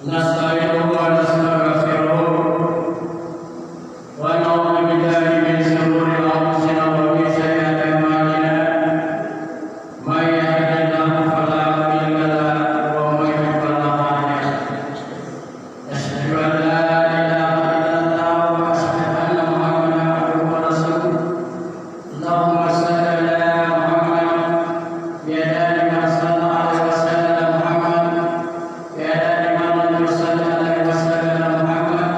نستعينه ونستغفره ونعوذ بالله من شرور أنفسنا ومن سيئات أعمالنا من يهد الله فلا مضل له ومن يضلل فلا هادي له أشهد أن لا إله إلا الله وأشهد أن محمدا عبده ورسوله اللهم صل على محمد بعدد ما صلى عليه وسلم محمد بعدد ما لم يصل عليه وسلم محمد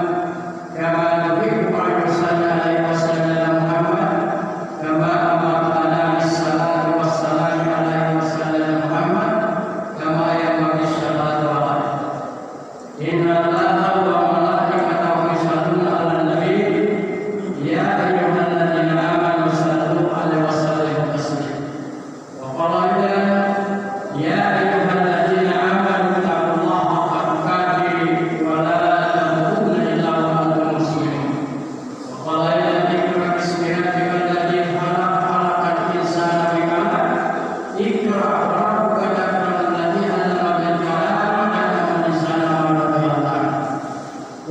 كما تحب أن يصلى عليه وسلم محمد كما أمرت على الصلاة والسلام عليه وسلم محمد كما ينبغي الصلاة عليه إن الله وملائكته يصلون على النبي يا أيها الذين آمنوا صلوا عليه وسلموا تسليما وقال يا أيها الذين آمنوا اتقوا الله حق تقاته ولا تموتن إلا وأنتم مسلمون وقال اقرأ باسم ربك الذي خلق الإنسان بعلق اقرأ وربك الأكرم الذي علم بالقلم علم الإنسان ما لم يعلم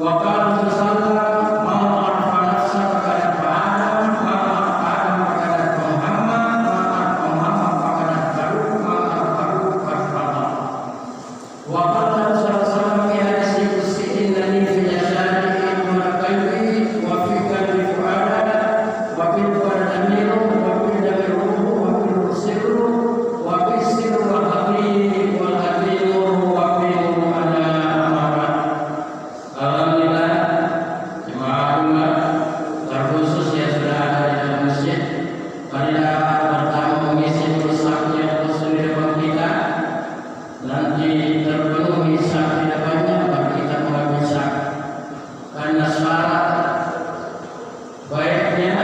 وقال تصلى ما عرف نفسه فقد فعل ما عرف آدم فقد محمد ما عرف محمد فقد فاروق ما عرف فاروق فقد فضل وقال صلى الله عليه وسلم في حديث القدسي إنني في جسدي دون قلبي وفي قلبي فؤاد وفي الفؤاد ضمير وفي الضمير روح وفي الروح سر وفي السر والحقيق والحقيق وفي الروح على أمارات. Alhamdulillah jemaah umat terkhusus yang sudah ada di dalam masjid pada pertama mengisi rusaknya Rasulullah kita nanti terpenuhi saat depannya bagi kita mengambil sak karena syarat baiknya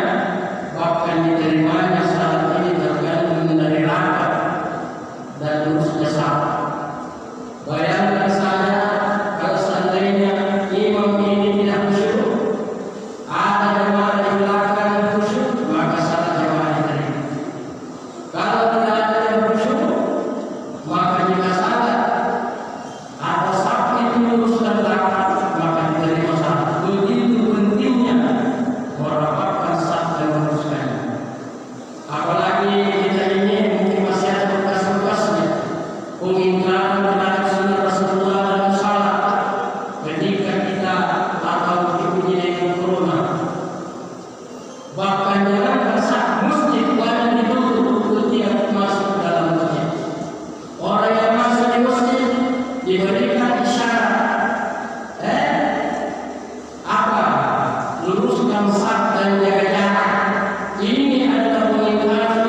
bahkan diterimanya syarat ini tergantung dari rapat dan lurusnya syarat. Bayangkan saja kalau seandainya imam ini tidak khusyuk, ada jemaah di belakang khusyuk, maka salat jemaah diterima. Kalau tidak ada yang khusyuk, maka jika salat atau saf itu lurus dan belakang, maka diterima salat. Begitu pentingnya merapatkan saf dan meluruskannya. Apalagi kita ini mungkin masih ada bekas-bekasnya pengingkaran terhadap sunnah Rasulullah dalam salat ketika kita atau diuji dengan corona. Bahkan jangan sah masjid wajib ditutup untuk tidak masuk dalam masjid. Orang yang masuk di masjid diberikan isyarat, apa? Luruskan saf dan jaga jarak. Ini adalah pengingkaran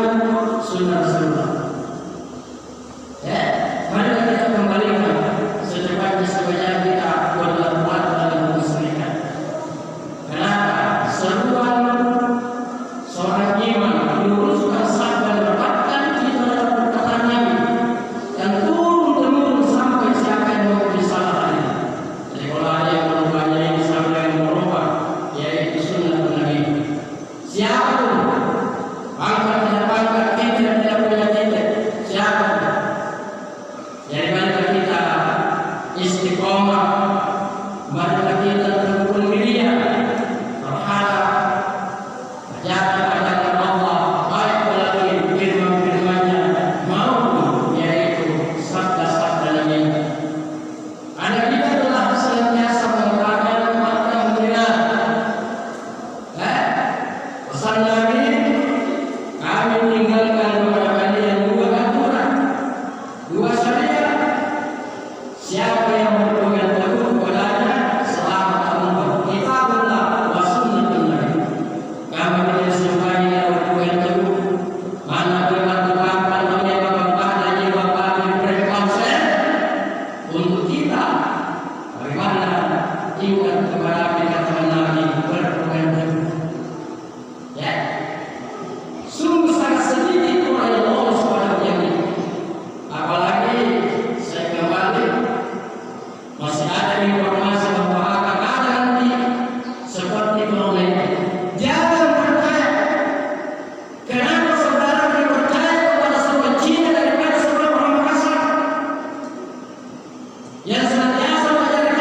sunnah Rasulullah. Mari kita kembalikan secepatnya supaya kita buat dalam kemusliman. Kenapa? Seruan seorang imam meluruskan saf dan merapatkan kita dalam perkataan Nabi yang turun-temurun sampai siapa yang mau disalah ini. Jadi kalau ada yang merubahnya ini sampai yang merubah, yaitu sunnah Nabi. Siapapun, pangkat tidak pangkat, titik tidak punya titik, siapapun. Jadi marilah kita istiqomah, marilah kita tekun mulia terhadap ajaran-ajaran Allah, baik melalui firman-firman-Nya maupun yaitu sabda-sabda Nabi. Anak kita telah senantiasa mengatakan alhamdulillah. Pesan Nabi, kami tinggalkan kepada kalian dua aturan, dua syariat. Siapa yang berpegang teguh kepadanya selamat umur. Kitabullah wa sunnatun Nabi. Kami tidak sampai yang berpegang teguh. Mana bermata-mata dunia bapak dan jiwa kami berkonsen untuk kita. Bagaimana ingat kepada perkataan Nabi berpegang teguh. Ya, sungguh sangat sedikit orang yang lolos pada yang ini. Apalagi saya kembali masih ada informasi bahwa akan ada nanti seperti corona. Jangan percaya. Kenapa saudara lebih percaya kepada sebuah Cina daripada sebuah orang Makassar yang senantiasa mengajarkan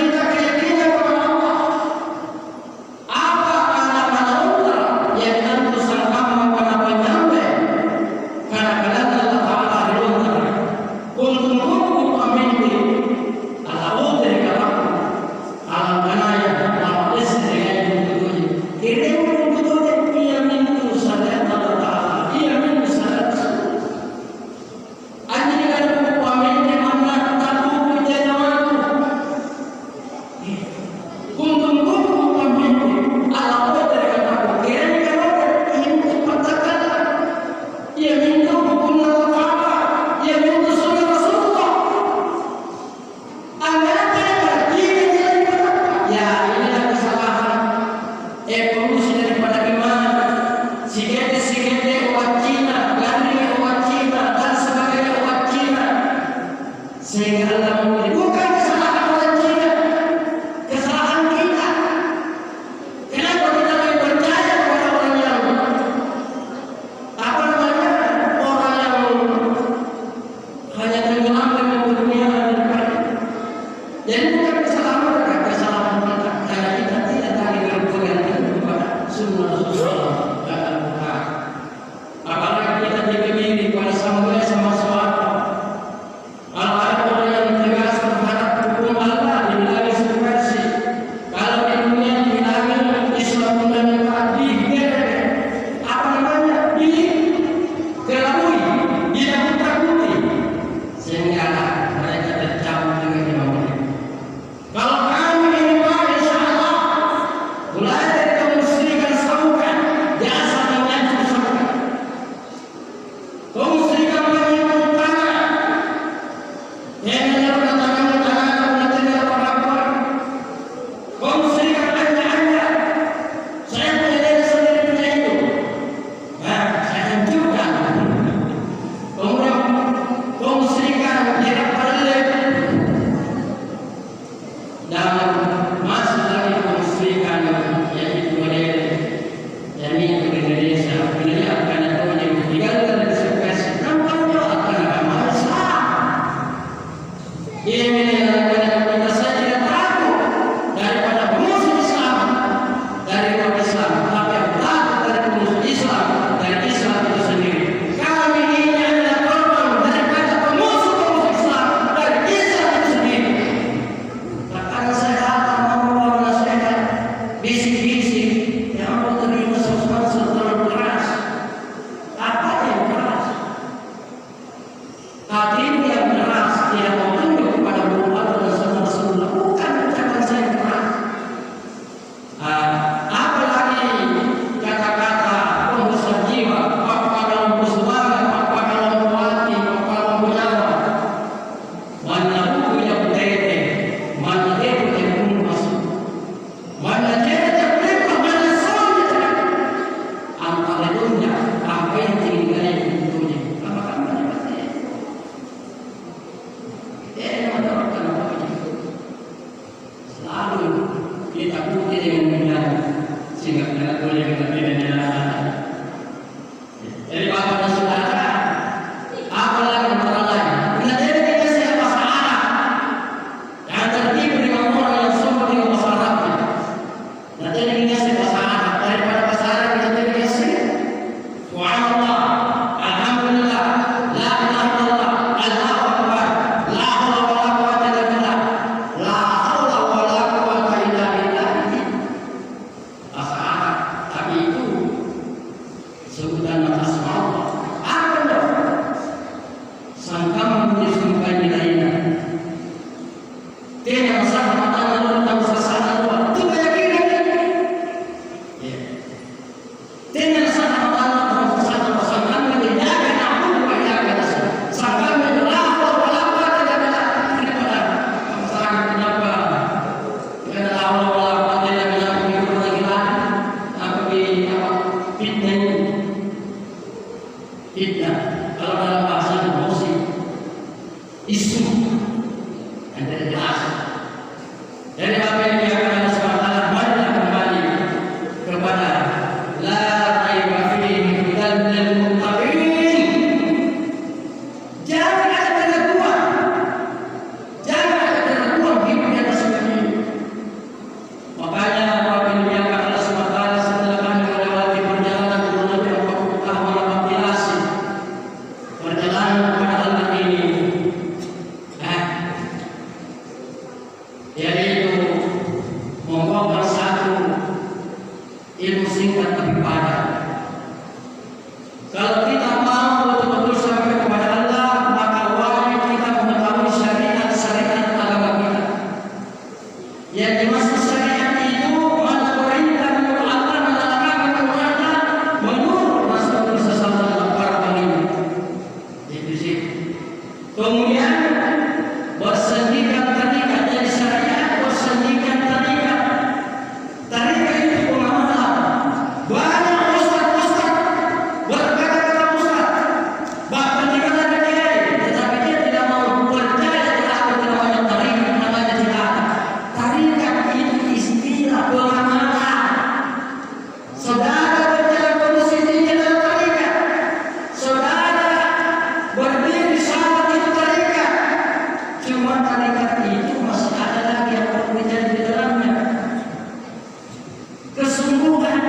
ini bukan kesalahan orang Cina, kesalahan kita. Kenapa kita lebih percaya kepada orang yang orang yang hanya tenggelam dengan dunia dan jadi bukan kesalahan mereka, kesalahan kita. Karena kita tidak lagi berpegang kepada sunnah Rasulullah dan Al-Quran. Apalagi kita diberi pada sampai sama suatu ada orang yang tegas terhadap hukum Allah dibilangi subversi. Kalau di dunia dibilangi Islam dan dikelabui, ditakut-takuti, sehingga mereka tercampur dengan imam mereka. Kalau kami ini Pak, insya Allah mulai dari kemusyrikan sabukan, jasa dan nyantuk sabukan, kemusyrikan menyimpang tangan, yang menyerahkan tangan mengajarkan orang-orang, kemusyrikan anda, saya punya diri sendiri punya itu, nah saya hancurkan. Kemudian kemusyrikan tidak perlu dan masuk lagi kemusyrikan yaitu modern yakni Indonesia menyiapkan atau meninggalkan diskresi nampaknya akan agama Islam. Ia meninggalkan kita saja tidak takut daripada musuh Islam dari orang Islam, tapi takut dari musuh Islam dari Islam itu sendiri. Kami ini adalah korban daripada musuh Islam dari Islam itu sendiri. Karena saya datang membawa nasihat, bisik-bisik, yang mau terima sesuatu terlalu keras. Apa yang keras? Hatimu yang keras tidak mau tunduk kepada Allah dan Sunnah Rasulullah, bukan ucapan saya yang keras. Apalagi kata-kata pembesar jiwa, apa kalau bersemangat, apa kalau berhati, apa kalau bernyawa. Mana buku yang tete, mana debu yang pun masuk, mana cewek yang lepas, mana soalnya antara dunia, apa yang tinggal di dunia, apa kamu dapat mendapatkan apa itu? Selalu kita putih dengan menyala, sehingga kita boleh mengerti dan jalan. Jadi bapak dan saudara, apalagi antara lain, benar-benar kita siapa bahasa Arab yang tertipu dengan orang yang semua dengan bahasa Arab. Nanti kita siapa bahasa Arab daripada bahasa Arab kita tidak siap. Subhanallah, alhamdulillah, la ilaha illallah, Allahu akbar, la haula wala quwwata illa billah, la haula wala quwwata illa billah. Bahasa Arab, tapi itu sebutan asma Allah. Apa dong? Sangkam disangka lainnya. Tidak sah matanya lalu tak usah sana luar. Itu keyakinan. Tidak sah matanya tak usah sana luar. Sangkam menjaga namun menjaga dasar. Sangkam menjelapor melapor daripada masyarakat kenapa? Karena Allah melapor tidak menjaga itu lagi apa fitnah ini. Fitnah kalau dalam bahasa emosi isu ada jelas. Jadi apa yang dikatakan Allah SWT banyak kembali kepada la raiba fihi hudan lil muttaqin. Jangan ada keraguan, jangan ada keraguan hidup di atas ini. Makanya apabila yang Allah SWT setelah kami melewati perjalanan kurang lebih 40 tahun akumulasi perjalanan kepada Allah ini, yaitu membawa satu ilmu singkat tapi padat. Kalau kita mau betul-betul sampai kepada Allah, maka wajib kita mengetahui syariat agama kita. Yang dimaksud syariat itu mana perintah menurut Allah, mana larangan menurut Allah, menurut Rasulullah SAW para pengingat. Itu sih. Kemudian bersendikan tarikat dari syariat, bersendikan tarikat itu pemahaman banyak semua tarekat itu masih ada lagi yang berbeda di dalamnya. Kesungguhan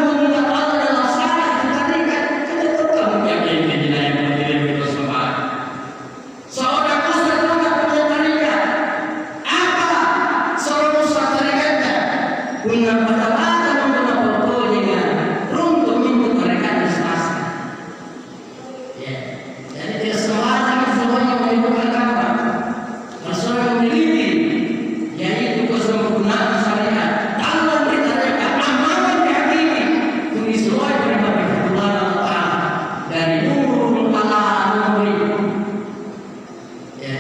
mengingat Allah dalam syariat itu tarekat. Kita tetap yakin dengan yang berdiri itu semua. Seorang ustaz juga punya tarekat. Apa seorang ustaz tarekatnya? Punya kata-kata mengenai pokoknya runtuh itu tarekat istasa. Ya, jadi tidak semuanya menimbulkan apa? Rasulullah memiliki, yaitu kesempurnaan syariat. Allah beritakan amalan dihakimi, tulislah kepada Allah Taala dari nurul ala nuri. Ya,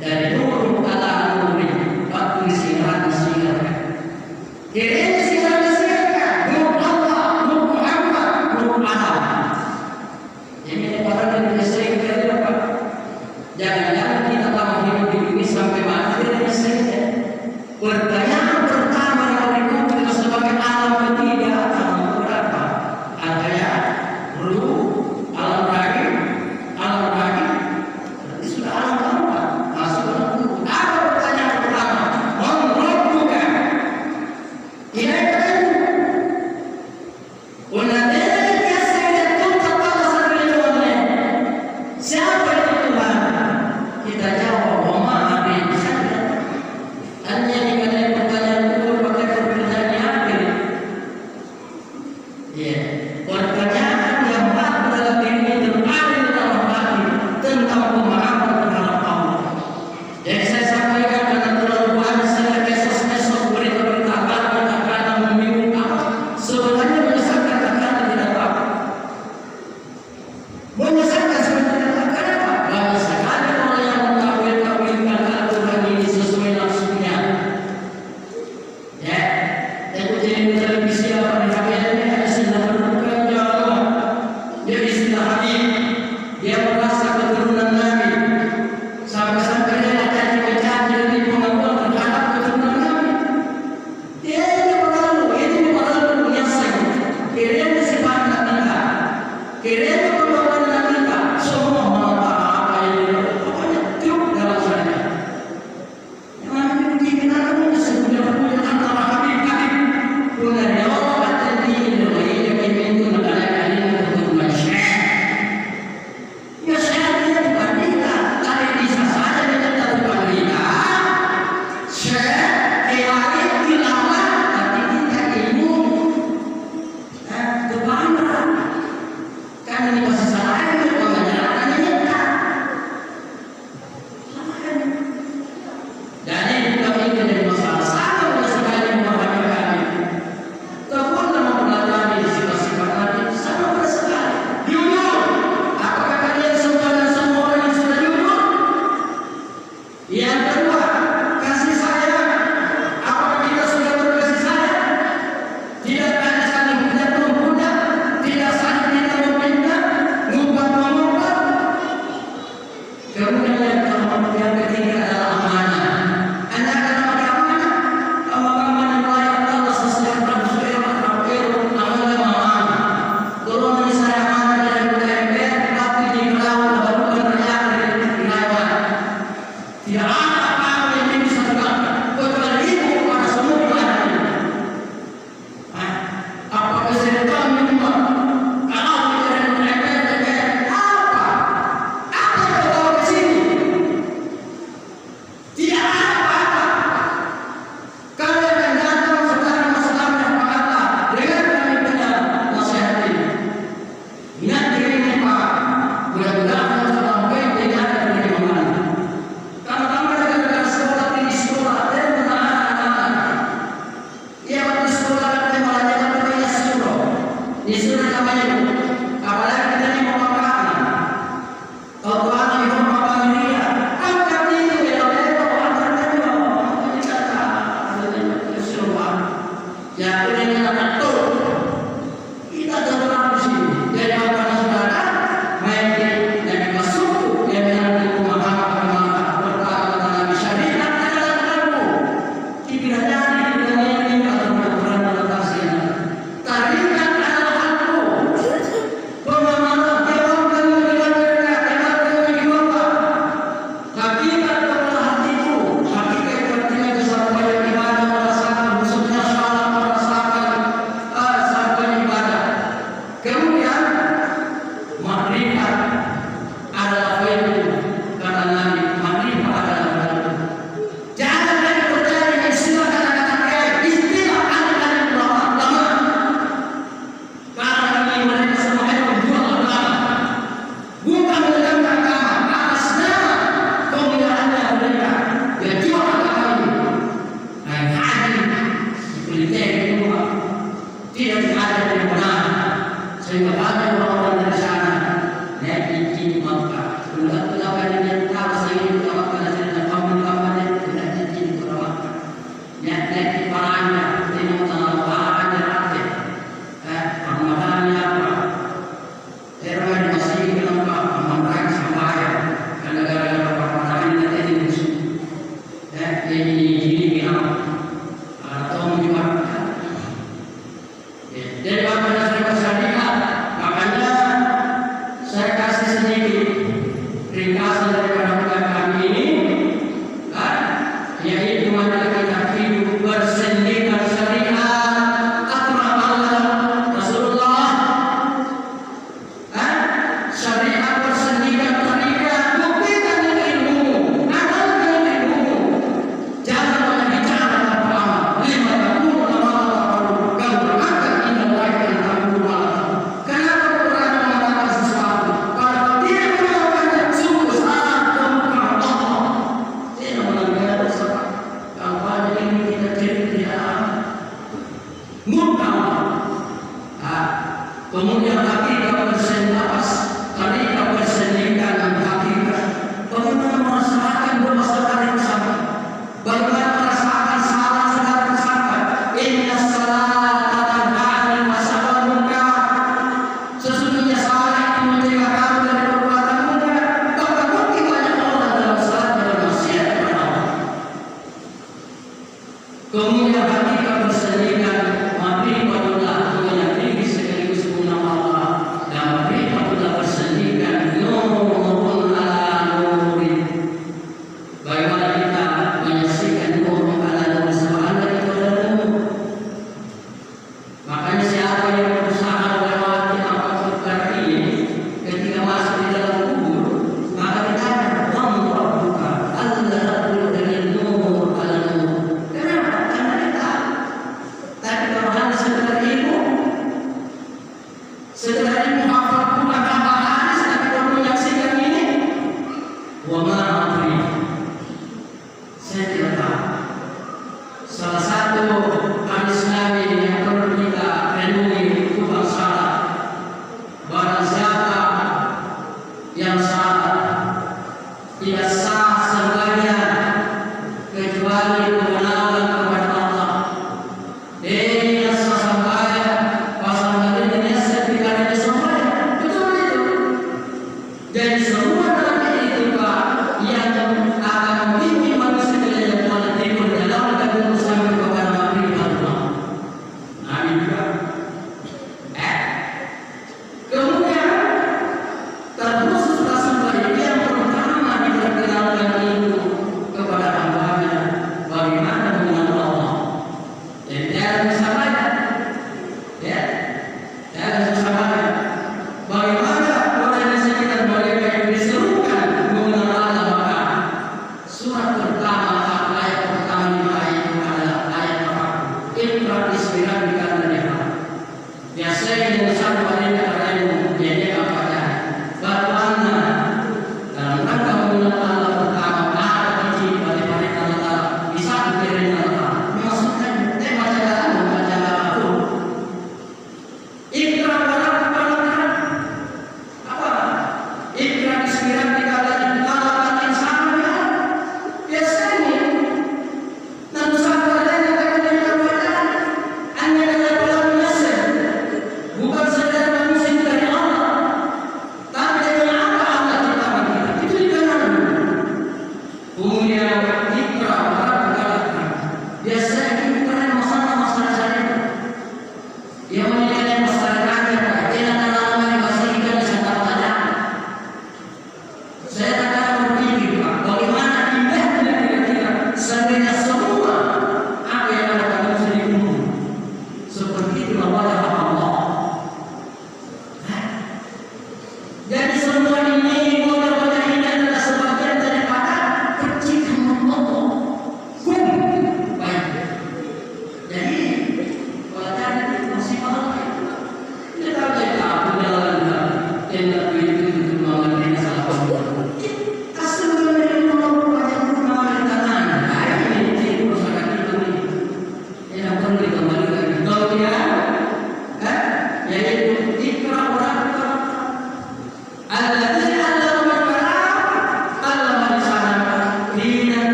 dari nurul ala nuri. Batu sirat disiarkan. Kiranya sirat disiarkan. Nur Allah, Nur Muhammad, Nur Allah. Ini orang yang sering kali apa? Jangan-jangan kita telah hidup di dunia sampai mati dari saja. Pertanyaan pertama yang berikut itu sebagai alam ketiga, alam berapa? Ada ya, ruh, alam rahim, berarti sudah alam keempat, masuk alam tubuh. Apa pertanyaan pertama? Menurut bukan? Tidak ada. Siapa itu Tuhan? Kita jawab, "Wama abi saja." Hanya dengan pertanyaan itu pakai pertanyaan yang akhir. Ya, pertanyaan yang baru dalam diri terpaling dalam hati tentang pemahaman terhadap Allah. Jadi saya sampaikan karena terlalu banyak saya esok berita-berita kata-kata membingungkan. Sebenarnya menyesatkan kata tidak apa. Menyesatkan sebenarnya kenapa? Banyak sekali orang yang mentawil-tawilkan Al-Quran ini sesuai nafsunya. Ya, ikutin televisi apa di HP-nya ada istilah berbuka ya Allah. Dia istilah Habib. Dia merasa keturunan Nabi. Sampai-sampai dia caci-caci dari pengakuan terhadap keturunan Nabi. Dia ini perlu menyesal. Kiranya sifat kita. Kiranya pembawaannya kita semua mata apa yang pokoknya truk dalam sana. Yang nanti begini namanya sebenarnya antara Habib punya Allah kata dia yang itu negara ini keturunan Syekh. Ya Syekh dia bukan kita, tadi bisa saja dia bukan kita. Syekh kiai ulama tapi kita ilmu kebanggaan. Kan ini masih salah itu pengajaran kita. Jadi kami ini dari masalah sama sekali memahami kami. Kebun nama pelajari sifat-sifat Nabi sama sekali. Jujur, apakah kalian semua dan semua orang yang sudah jujur? Yang kedua, kasih sayang. Apakah kita sudah berkasih sayang? Tidak ada saling menghina, tidak saling kita meminta, ngumpat-ngumpat. Kemudian yang ketiga adalah amanah. Anda akan pakai amanah. Amanah melayani Allah sesuai sesuai amanah. Kalau misalnya amanah dari DPR, tapi di laut baru berjalan dari wilayah. Tidak ada apa-apa yang bisa dilakukan kecuali itu kepada semua orang. Apa kesehatan minimal? Kalau tidak DPR apa? Apa yang bawa ke sini? Tidak ada apa-apa. Kalian akan datang sekarang masalah yang berkata dengan kami punya nasihat ini. Ingat diri ini Pak. Mudah-mudahan sampai tidak ada dari mana. Karena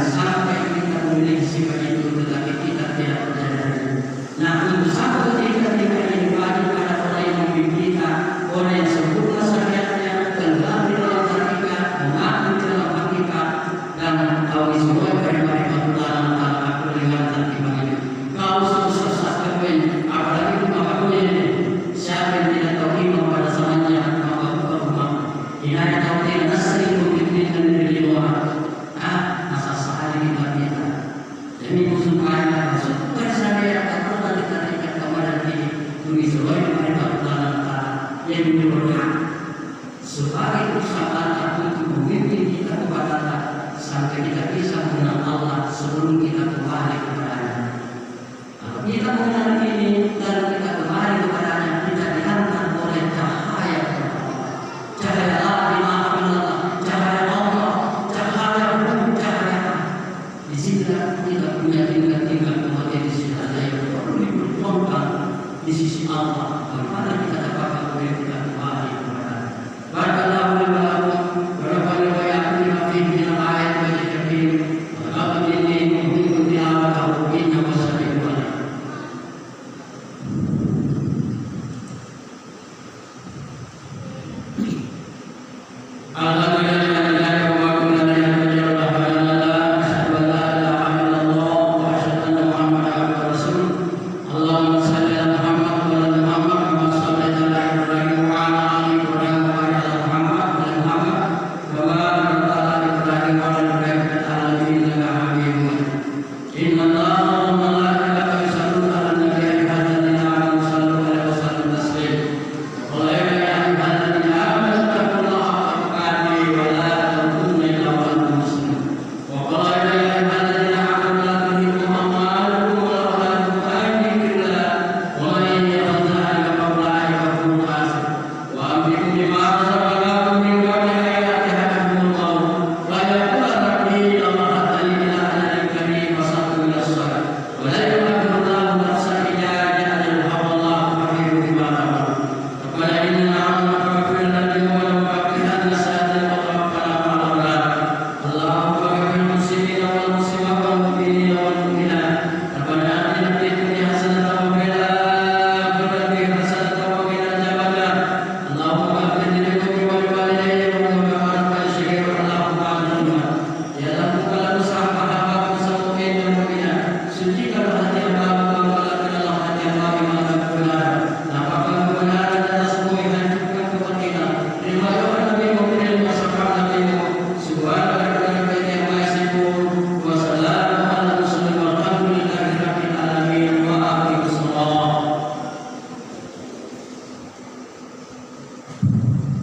Sampai kita memiliki sifat itu, tetapi kita tidak percaya. Kita mengenal ini lalu kita kembali kepadanya, kita dihantar oleh cahaya cahaya Allah di maha Allah, cahaya Allah, cahaya hukum, cahaya. Di sini kita punya tingkat potensi yang perlu diperjuangkan di sisi Allah. Bagaimana kita dapat